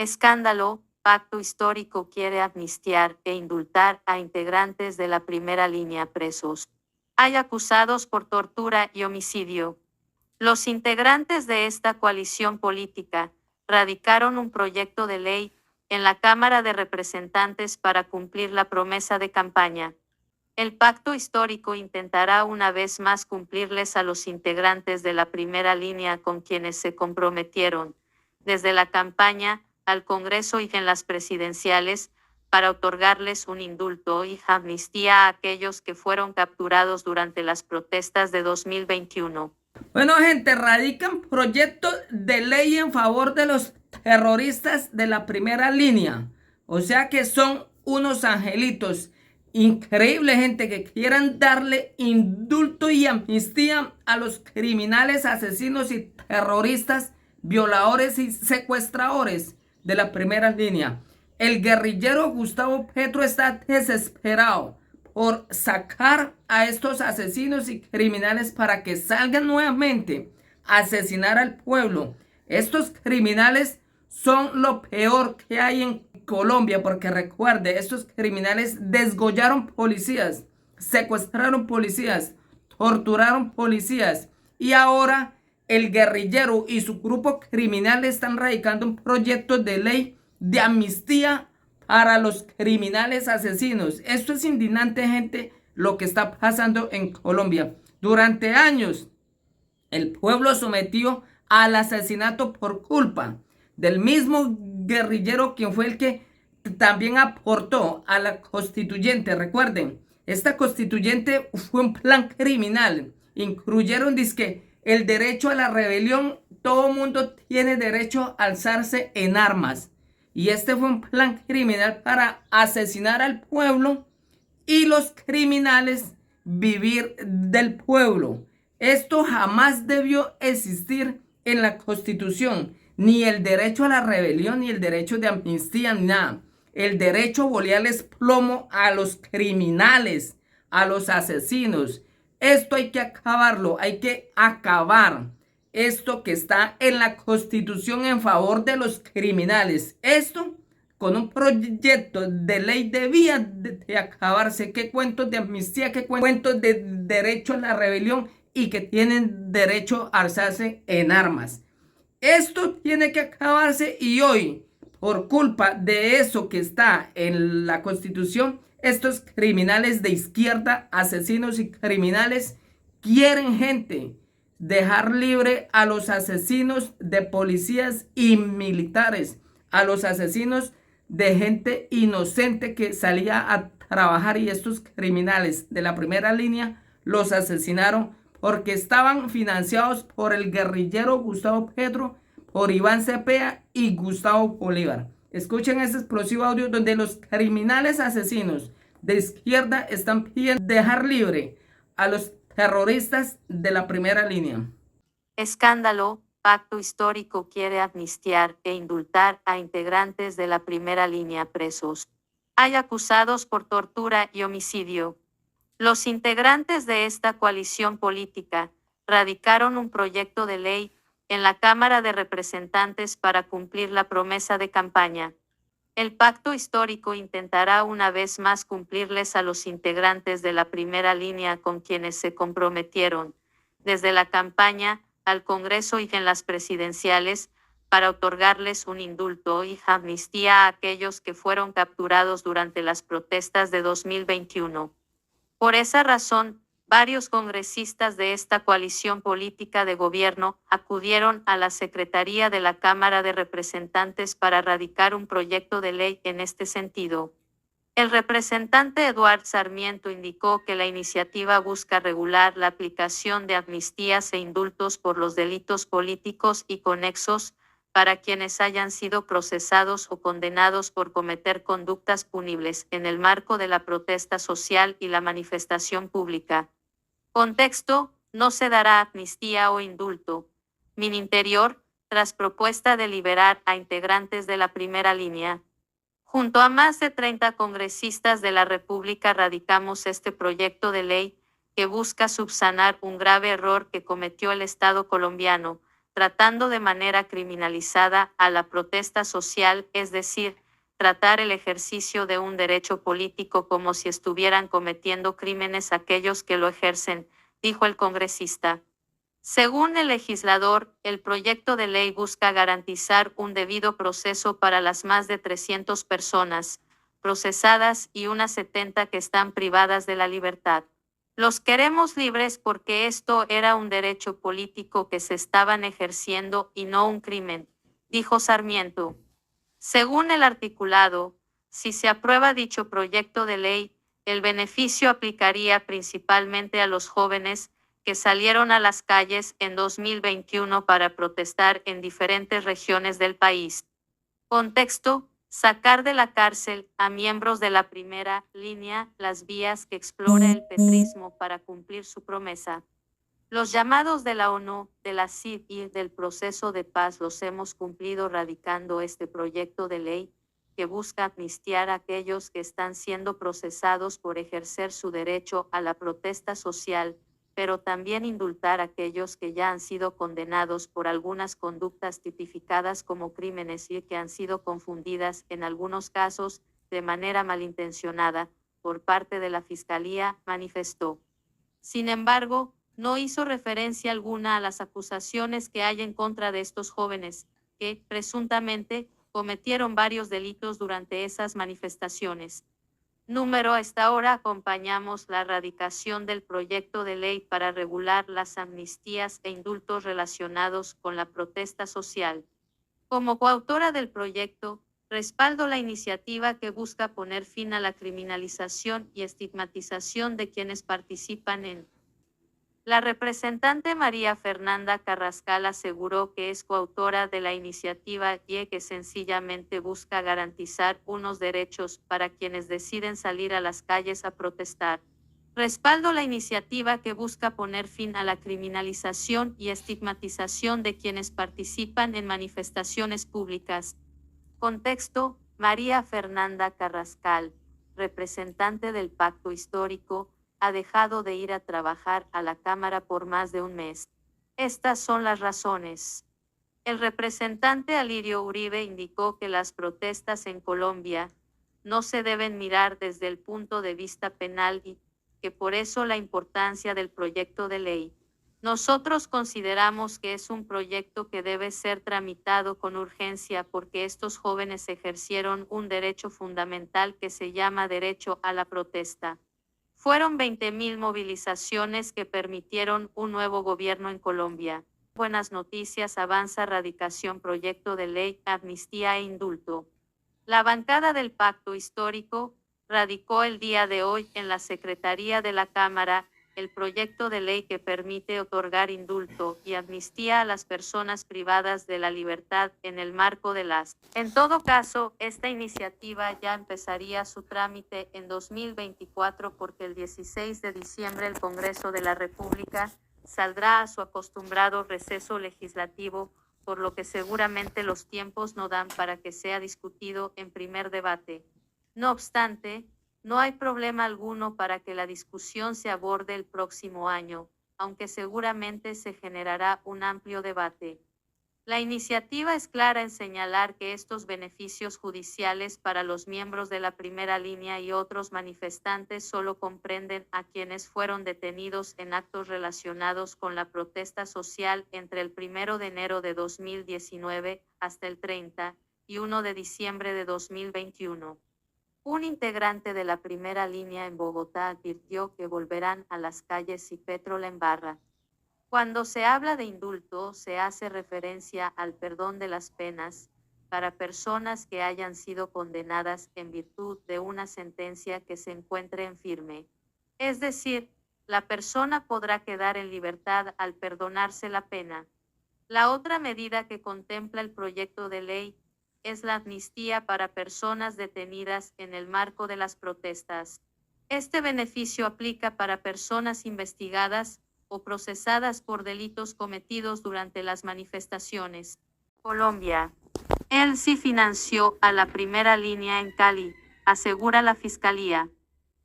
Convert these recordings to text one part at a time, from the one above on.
Escándalo, pacto histórico quiere amnistiar e indultar a integrantes de la primera línea presos. Hay acusados por tortura y homicidio. Los integrantes de esta coalición política radicaron un proyecto de ley en la Cámara de Representantes para cumplir la promesa de campaña. El pacto histórico intentará una vez más cumplirles a los integrantes de la primera línea con quienes se comprometieron, desde la campaña, al Congreso y en las presidenciales, para otorgarles un indulto y amnistía a aquellos que fueron capturados durante las protestas de 2021. Bueno, gente, radican proyecto de ley en favor de los terroristas de la primera línea. O sea que son unos angelitos. Increíble, gente, que quieran darle indulto y amnistía a los criminales, asesinos y terroristas, violadores y secuestradores de la primera línea. El guerrillero Gustavo Petro está desesperado por sacar a estos asesinos y criminales para que salgan nuevamente a asesinar al pueblo. Estos criminales son lo peor que hay en Colombia, porque recuerde, estos criminales desgollaron policías, secuestraron policías, torturaron policías y ahora el guerrillero y su grupo criminal están radicando un proyecto de ley de amnistía para los criminales asesinos. Esto es indignante, gente, lo que está pasando en Colombia. Durante años, el pueblo sometió al asesinato por culpa del mismo guerrillero quien fue el que también aportó a la constituyente. Recuerden, esta constituyente fue un plan criminal. Incluyeron dizque el derecho a la rebelión. Todo mundo tiene derecho a alzarse en armas. Y este fue un plan criminal para asesinar al pueblo y los criminales vivir del pueblo. Esto jamás debió existir en la Constitución. Ni el derecho a la rebelión, ni el derecho de amnistía, ni nada. El derecho a bolearles plomo a los criminales, a los asesinos. Esto hay que acabarlo, hay que acabar esto que está en la Constitución en favor de los criminales. Esto con un proyecto de ley debía de acabarse. ¿Qué cuentos de amnistía, qué cuentos de derecho a la rebelión y que tienen derecho a alzarse en armas? Esto tiene que acabarse y hoy, por culpa de eso que está en la Constitución, estos criminales de izquierda, asesinos y criminales, quieren, gente, dejar libre a los asesinos de policías y militares, a los asesinos de gente inocente que salía a trabajar, y estos criminales de la primera línea los asesinaron porque estaban financiados por el guerrillero Gustavo Petro, por Iván Cepeda y Gustavo Bolívar. Escuchen este explosivo audio donde los criminales asesinos de izquierda están pidiendo dejar libre a los terroristas de la primera línea. Escándalo, pacto histórico quiere amnistiar e indultar a integrantes de la primera línea presos. Hay acusados por tortura y homicidio. Los integrantes de esta coalición política radicaron un proyecto de ley en la Cámara de Representantes para cumplir la promesa de campaña. El pacto histórico intentará una vez más cumplirles a los integrantes de la primera línea con quienes se comprometieron, desde la campaña, al Congreso y en las presidenciales, para otorgarles un indulto y amnistía a aquellos que fueron capturados durante las protestas de 2021. Por esa razón, varios congresistas de esta coalición política de gobierno acudieron a la Secretaría de la Cámara de Representantes para radicar un proyecto de ley en este sentido. El representante Eduardo Sarmiento indicó que la iniciativa busca regular la aplicación de amnistías e indultos por los delitos políticos y conexos para quienes hayan sido procesados o condenados por cometer conductas punibles en el marco de la protesta social y la manifestación pública. Contexto: no se dará amnistía o indulto. Mininterior, tras propuesta de liberar a integrantes de la primera línea. Junto a más de 30 congresistas de la República radicamos este proyecto de ley que busca subsanar un grave error que cometió el Estado colombiano, tratando de manera criminalizada a la protesta social, es decir, tratar el ejercicio de un derecho político como si estuvieran cometiendo crímenes aquellos que lo ejercen, dijo el congresista. Según el legislador, el proyecto de ley busca garantizar un debido proceso para las más de 300 personas procesadas y unas 70 que están privadas de la libertad. Los queremos libres porque esto era un derecho político que se estaban ejerciendo y no un crimen, dijo Sarmiento. Según el articulado, si se aprueba dicho proyecto de ley, el beneficio aplicaría principalmente a los jóvenes que salieron a las calles en 2021 para protestar en diferentes regiones del país. Contexto: sacar de la cárcel a miembros de la primera línea, las vías que explora el petrismo para cumplir su promesa. Los llamados de la ONU, de la CID y del proceso de paz los hemos cumplido radicando este proyecto de ley que busca amnistiar a aquellos que están siendo procesados por ejercer su derecho a la protesta social, pero también indultar a aquellos que ya han sido condenados por algunas conductas tipificadas como crímenes y que han sido confundidas en algunos casos de manera malintencionada por parte de la Fiscalía, manifestó. Sin embargo, no hizo referencia alguna a las acusaciones que hay en contra de estos jóvenes, que, presuntamente, cometieron varios delitos durante esas manifestaciones. Número: hasta ahora acompañamos la radicación del proyecto de ley para regular las amnistías e indultos relacionados con la protesta social. Como coautora del proyecto, respaldo la iniciativa que busca poner fin a la criminalización y estigmatización de quienes participan en. La representante María Fernanda Carrascal aseguró que es coautora de la iniciativa y que sencillamente busca garantizar unos derechos para quienes deciden salir a las calles a protestar. Respaldo la iniciativa que busca poner fin a la criminalización y estigmatización de quienes participan en manifestaciones públicas. Contexto: María Fernanda Carrascal, representante del Pacto Histórico, ha dejado de ir a trabajar a la Cámara por más de un mes. Estas son las razones. El representante Alirio Uribe indicó que las protestas en Colombia no se deben mirar desde el punto de vista penal y que por eso la importancia del proyecto de ley. Nosotros consideramos que es un proyecto que debe ser tramitado con urgencia porque estos jóvenes ejercieron un derecho fundamental que se llama derecho a la protesta. Fueron 20.000 movilizaciones que permitieron un nuevo gobierno en Colombia. Buenas noticias: avanza radicación proyecto de ley, amnistía e indulto. La bancada del Pacto Histórico radicó el día de hoy en la Secretaría de la Cámara el proyecto de ley que permite otorgar indulto y amnistía a las personas privadas de la libertad en el marco de las. En todo caso, esta iniciativa ya empezaría su trámite en 2024 porque el 16 de diciembre el Congreso de la República saldrá a su acostumbrado receso legislativo, por lo que seguramente los tiempos no dan para que sea discutido en primer debate. No obstante, no hay problema alguno para que la discusión se aborde el próximo año, aunque seguramente se generará un amplio debate. La iniciativa es clara en señalar que estos beneficios judiciales para los miembros de la primera línea y otros manifestantes solo comprenden a quienes fueron detenidos en actos relacionados con la protesta social entre el 1 de enero de 2019 hasta el 31 de diciembre de 2021. Un integrante de la primera línea en Bogotá advirtió que volverán a las calles si Petro la embarra. Cuando se habla de indulto, se hace referencia al perdón de las penas para personas que hayan sido condenadas en virtud de una sentencia que se encuentre en firme. Es decir, la persona podrá quedar en libertad al perdonarse la pena. La otra medida que contempla el proyecto de ley es la amnistía para personas detenidas en el marco de las protestas. Este beneficio aplica para personas investigadas o procesadas por delitos cometidos durante las manifestaciones. Colombia. Él sí financió a la primera línea en Cali, asegura la Fiscalía.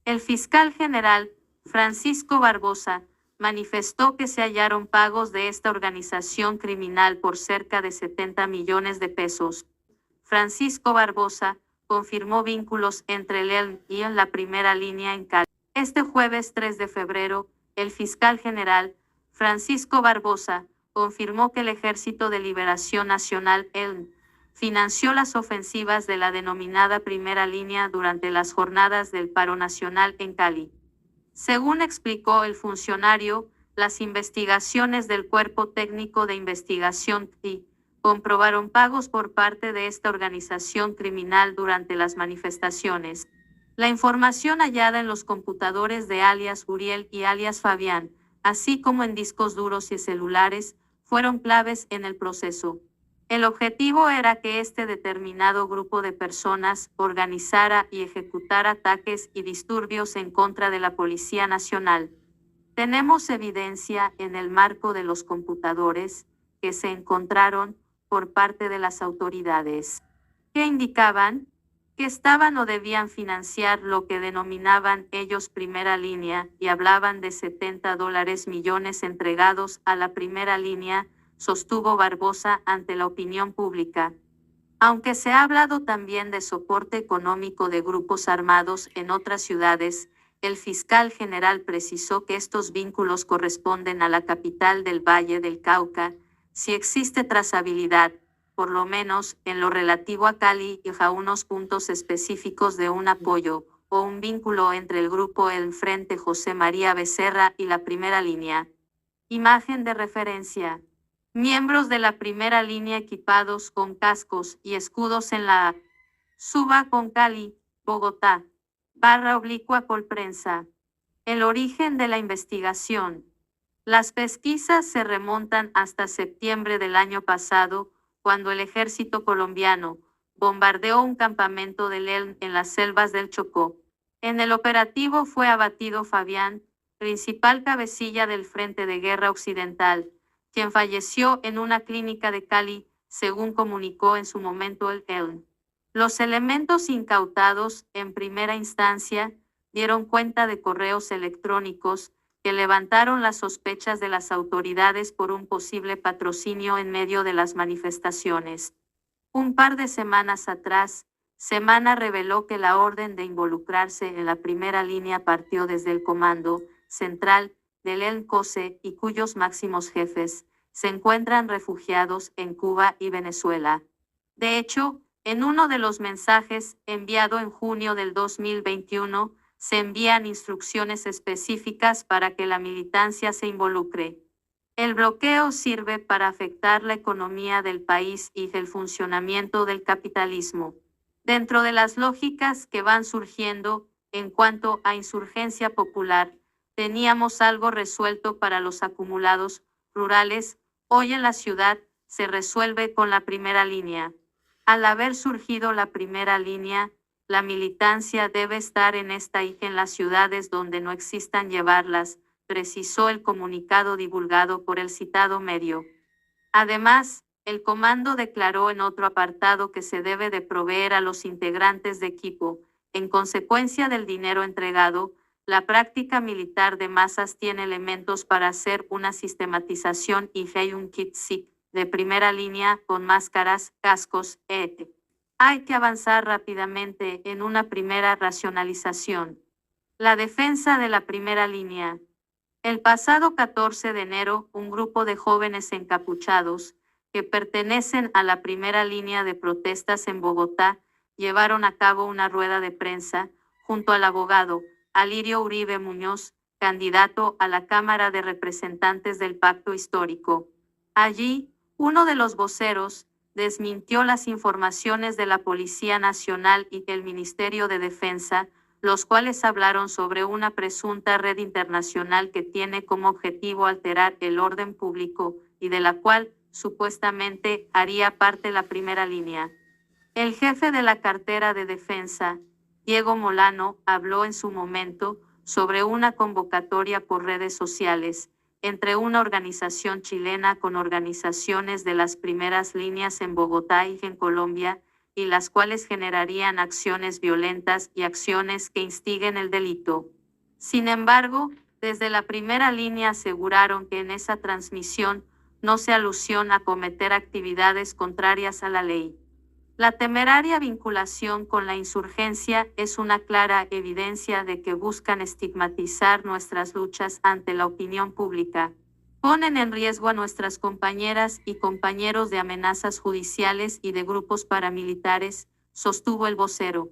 El fiscal general, Francisco Barbosa, manifestó que se hallaron pagos de esta organización criminal por cerca de 70 millones de pesos. Francisco Barbosa confirmó vínculos entre él y en la primera línea en Cali. Este jueves 3 de febrero, el fiscal general, Francisco Barbosa, confirmó que el Ejército de Liberación Nacional, ELN, financió las ofensivas de la denominada primera línea durante las jornadas del paro nacional en Cali. Según explicó el funcionario, las investigaciones del Cuerpo Técnico de Investigación TI comprobaron pagos por parte de esta organización criminal durante las manifestaciones. La información hallada en los computadores de alias Uriel y alias Fabián, así como en discos duros y celulares, fueron claves en el proceso. El objetivo era que este determinado grupo de personas organizara y ejecutara ataques y disturbios en contra de la Policía Nacional. Tenemos evidencia en el marco de los computadores que se encontraron por parte de las autoridades, que indicaban que estaban o debían financiar lo que denominaban ellos primera línea y hablaban de $70 millones entregados a la primera línea, sostuvo Barbosa ante la opinión pública. Aunque se ha hablado también de soporte económico de grupos armados en otras ciudades, el fiscal general precisó que estos vínculos corresponden a la capital del Valle del Cauca, si existe trazabilidad, por lo menos en lo relativo a Cali y a unos puntos específicos de un apoyo o un vínculo entre el grupo El Frente José María Becerra y la primera línea. Imagen de referencia. Miembros de la primera línea equipados con cascos y escudos en la Suba con Cali, Bogotá. // Colprensa. El origen de la investigación. Las pesquisas se remontan hasta septiembre del año pasado, cuando el ejército colombiano bombardeó un campamento del ELN en las selvas del Chocó. En el operativo fue abatido Fabián, principal cabecilla del Frente de Guerra Occidental, quien falleció en una clínica de Cali, según comunicó en su momento el ELN. Los elementos incautados, en primera instancia, dieron cuenta de correos electrónicos que levantaron las sospechas de las autoridades por un posible patrocinio en medio de las manifestaciones. Un par de semanas atrás, Semana reveló que la orden de involucrarse en la primera línea partió desde el Comando Central del ELN-COSE y cuyos máximos jefes se encuentran refugiados en Cuba y Venezuela. De hecho, en uno de los mensajes enviado en junio del 2021, se envían instrucciones específicas para que la militancia se involucre. El bloqueo sirve para afectar la economía del país y el funcionamiento del capitalismo. Dentro de las lógicas que van surgiendo en cuanto a insurgencia popular, teníamos algo resuelto para los acumulados rurales. Hoy en la ciudad se resuelve con la primera línea. Al haber surgido la primera línea, la militancia debe estar en esta y en las ciudades donde no existan llevarlas, precisó el comunicado divulgado por el citado medio. Además, el comando declaró en otro apartado que se debe de proveer a los integrantes de equipo. En consecuencia del dinero entregado, la práctica militar de masas tiene elementos para hacer una sistematización y hay un kit SIC de primera línea con máscaras, cascos, etc. Hay que avanzar rápidamente en una primera racionalización. La defensa de la primera línea. El pasado 14 de enero, un grupo de jóvenes encapuchados, que pertenecen a la primera línea de protestas en Bogotá, llevaron a cabo una rueda de prensa, junto al abogado Alirio Uribe Muñoz, candidato a la Cámara de Representantes del Pacto Histórico. Allí, uno de los voceros desmintió las informaciones de la Policía Nacional y el Ministerio de Defensa, los cuales hablaron sobre una presunta red internacional que tiene como objetivo alterar el orden público y de la cual, supuestamente, haría parte la primera línea. El jefe de la cartera de defensa, Diego Molano, habló en su momento sobre una convocatoria por redes sociales entre una organización chilena con organizaciones de las primeras líneas en Bogotá y en Colombia, y las cuales generarían acciones violentas y acciones que instiguen el delito. Sin embargo, Desde la primera línea aseguraron que en esa transmisión no se alusión a cometer actividades contrarias a la ley. La temeraria vinculación con la insurgencia es una clara evidencia de que buscan estigmatizar nuestras luchas ante la opinión pública. Ponen en riesgo a nuestras compañeras y compañeros de amenazas judiciales y de grupos paramilitares, sostuvo el vocero.